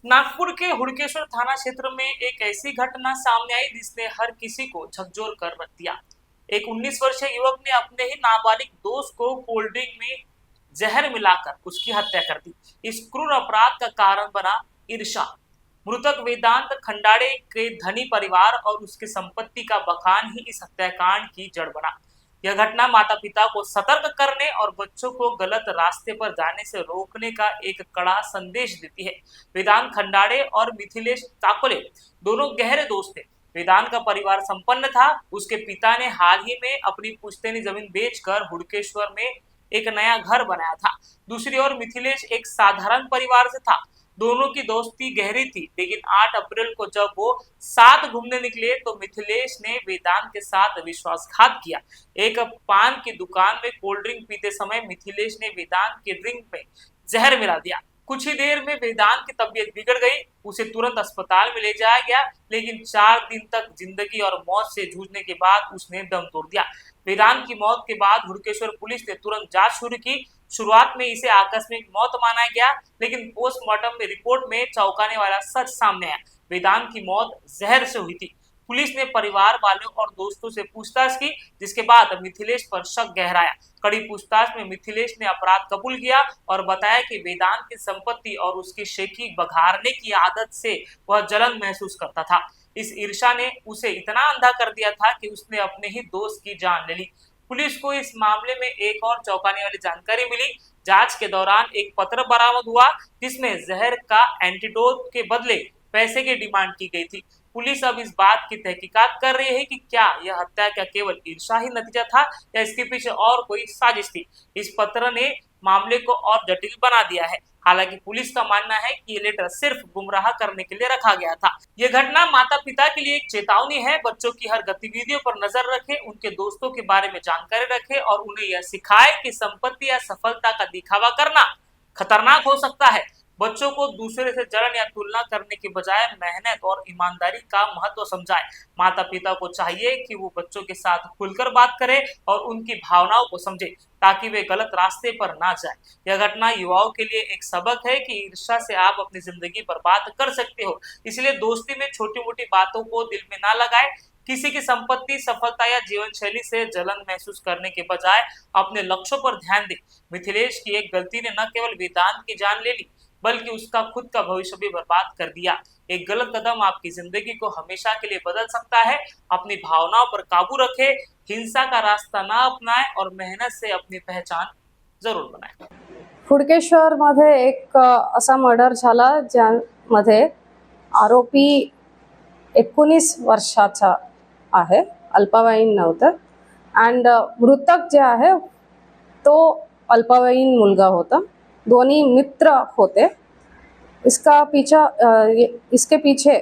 नागपुर के हुड़केश्वर थाना क्षेत्र में एक ऐसी घटना सामने आई जिसने हर किसी को झकझोर कर रख दिया। एक 19 वर्षीय युवक ने अपने ही नाबालिग दोस्त को कोल्ड ड्रिंक में जहर मिलाकर उसकी हत्या कर दी। इस क्रूर अपराध का कारण बना ईर्ष्या। मृतक वेदांत खंडाड़े के धनी परिवार और उसकी संपत्ति का बखान ही इस हत्याकांड की जड़ बना। यह घटना माता पिता को सतर्क करने और बच्चों को गलत रास्ते पर जाने से रोकने का एक कड़ा संदेश देती है। वेदांत खंडाड़े और मिथिलेश ताकोले दोनों गहरे दोस्त थे। वेदांत का परिवार संपन्न था। उसके पिता ने हाल ही में अपनी पुश्तैनी जमीन बेचकर हुड़केश्वर में एक नया घर बनाया था। दूसरी ओर मिथिलेश एक साधारण परिवार से था। दोनों की दोस्ती गहरी थी, लेकिन 8 अप्रैल को जब वो साथ घूमने निकले तो मिथिलेश ने वेदांत के साथ विश्वासघात किया। एक पान की दुकान में कोल्ड ड्रिंक पीते समय मिथिलेश ने वेदांत के ड्रिंक में जहर मिला दिया। कुछ ही देर में वेदांत की तबीयत बिगड़ गई। उसे तुरंत अस्पताल में ले जाया गया, लेकिन 4 दिन तक जिंदगी और मौत से जूझने के बाद उसने दम तोड़ दिया। वेदांत की मौत के बाद हुड़केश्वर पुलिस ने तुरंत जांच शुरू की। शुरुआत में इसे आकस्मिक मौत माना गया, लेकिन पोस्टमार्टम में रिपोर्ट में चौंकाने वाला सच सामने आया। वेदांत की मौत जहर से हुई थी। पुलिस ने परिवार वालों और दोस्तों से पूछताछ की, जिसके बाद मिथिलेश पर शक गहराया। कड़ी पूछताछ में मिथिलेश ने अपराध कबूल किया और बताया कि वेदांत की संपत्ति और उसकी शेखी बघारने की आदत से वह जलन महसूस करता था। इस ईर्ष्या ने उसे इतना अंधा कर दिया था कि उसने अपने ही दोस्त की जान ले ली। पुलिस को इस मामले में एक और चौंकाने वाली जानकारी मिली। जांच के दौरान एक पत्र बरामद हुआ जिसमें जहर का एंटीडोट के बदले पैसे की डिमांड की गई थी। पुलिस अब इस बात की तहकीकात कर रही है कि क्या यह हत्या का केवल ईर्ष्या ही नतीजा था या इसके पीछे और कोई साजिश थी। इस पत्र ने मामले को और जटिल बना दिया है। हालांकि पुलिस का मानना है कि ये लेटर सिर्फ गुमराह करने के लिए रखा गया था। यह घटना माता पिता के लिए एक चेतावनी है। बच्चों की हर गतिविधियों पर नजर रखें, उनके दोस्तों के बारे में जानकारी रखें और उन्हें यह सिखाएं कि संपत्ति या सफलता का दिखावा करना खतरनाक हो सकता है। बच्चों को दूसरे से जलन या तुलना करने के बजाय मेहनत और ईमानदारी का महत्व समझाएं। माता पिता को चाहिए कि वो बच्चों के साथ खुलकर बात करें और उनकी भावनाओं को समझे, ताकि वे गलत रास्ते पर ना जाएं। यह घटना युवाओं के लिए एक सबक है कि ईर्ष्या से आप अपनी जिंदगी बर्बाद कर सकते हो। इसलिए दोस्ती में छोटी मोटी बातों को दिल में ना लगाएं। किसी की संपत्ति, सफलता या जीवन शैली से जलन महसूस करने के बजाय अपने लक्ष्यों पर ध्यान दें। मिथिलेश की एक गलती ने न केवल वेदांत की जान ले ली, बल्कि उसका खुद का भविष्य भी बर्बाद कर दिया। एक गलत कदम आपकी जिंदगी को हमेशा के लिए बदल सकता है। अपनी भावनाओं पर काबू रखें, हिंसा का रास्ता ना अपनाएं और मेहनत से अपनी पहचान जरूर बनाएं। हुडकेश्वर मध्ये एक असा मर्डर झाला ज्यामध्ये आरोपी 19 वर्षाचा आहे, अल्पवयीन नव्हतं अँड मृतक जे आहे तो अल्पवयीन मुलगा होता। दोन्ही मित्र होते। इसके पीछे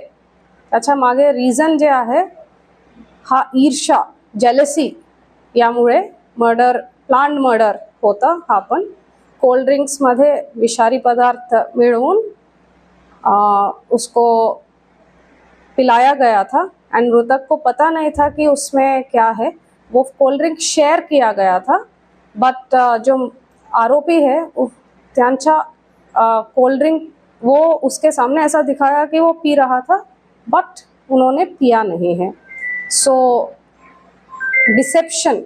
त्याच्या मागे रीजन जे आहे हा ईर्ष्या, जेलसी यामुळे प्लान्ड मर्डर होता। हा पण कोल्ड ड्रिंक्स मध्ये विषारी पदार्थ मिळवून उसको पिलाया गया था एंड मृतक को पता नहीं था कि उसमें क्या है। वो कोल्ड ड्रिंक शेयर किया गया था, बट जो आरोपी है त्यांचा कोल्ड ड्रिंक वो उसके सामने ऐसा दिखाया कि वो पी रहा था, बट उन्होंने पिया नहीं है। सो डिसेप्शन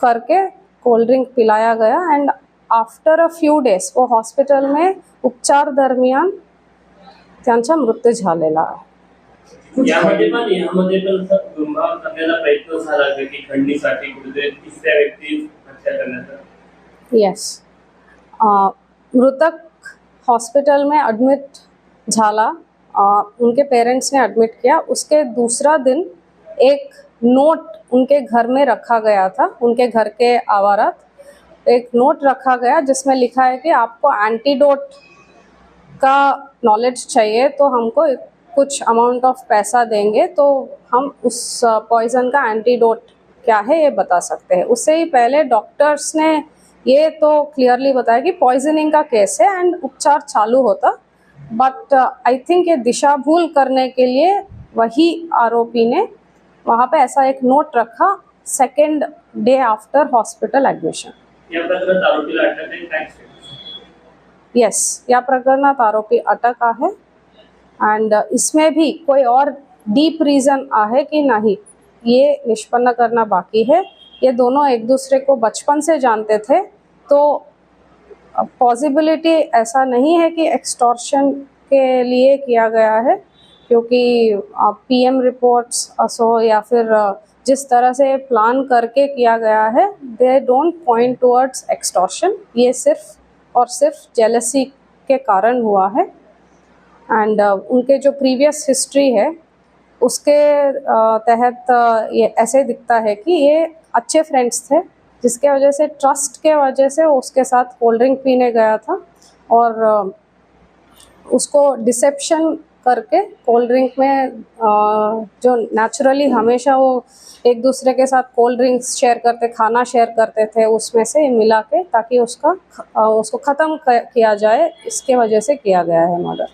करके कोल्ड ड्रिंक पिलाया गया and after a few days वो हॉस्पिटल में उपचार दरमियान त्यांचा मृत्यू झालेला आहे। यामध्ये पण गुन्हा करण्याचा प्रयत्न झाला की खंडणीसाठी कुठे तिसऱ्या व्यक्ती हत्या करण्याचा। यस, मृतक हॉस्पिटल में एडमिट झाला। उनके पेरेंट्स ने एडमिट किया। उसके दूसरा दिन एक नोट उनके घर में रखा गया था। उनके घर के आवारात एक नोट रखा गया जिसमें लिखा है कि आपको एंटीडोट का नॉलेज चाहिए तो हमको कुछ अमाउंट ऑफ पैसा देंगे तो हम उस पॉइजन का एंटीडोट क्या है ये बता सकते हैं। उससे ही पहले डॉक्टर्स ने ये तो क्लियरली बताया कि पॉइजनिंग का केस है एंड उपचार चालू होता, बट आई थिंक ये दिशा भूल करने के लिए वही आरोपी ने वहाँ पे ऐसा एक नोट रखा second day after hospital admission. Yes, या प्रकरणात आरोपी अटक आहे अँड इसमें भी कोई और डीप रीज़न आहे की नहीं ये निष्पन्न करना बाकी है। ये दोनों एक दूसरे को बचपन से जानते थे, तो पॉसिबिलिटी ऐसा नहीं है कि एक्सटॉर्शन के लिए किया गया है, क्योंकि पीएम रिपोर्ट्स असो या फिर जिस तरह से प्लान करके किया गया है, they don't point towards extortion. ये सिर्फ और सिर्फ जेलसी के कारण हुआ है एंड उनके जो प्रीवियस हिस्ट्री है उसके तहत ये ऐसे दिखता है कि ये अच्छे फ्रेंड्स थे, जिसके वजह से ट्रस्ट के वजह से वो उसके साथ कोल्ड ड्रिंक पीने गया था और उसको डिसेप्शन करके कोल्ड ड्रिंक में जो नेचुरली हमेशा वो एक दूसरे के साथ कोल्ड ड्रिंक्स शेयर करते, खाना शेयर करते थे, उसमें से मिला के ताकि उसको ख़त्म किया जाए, इसके वजह से किया गया है मर्डर।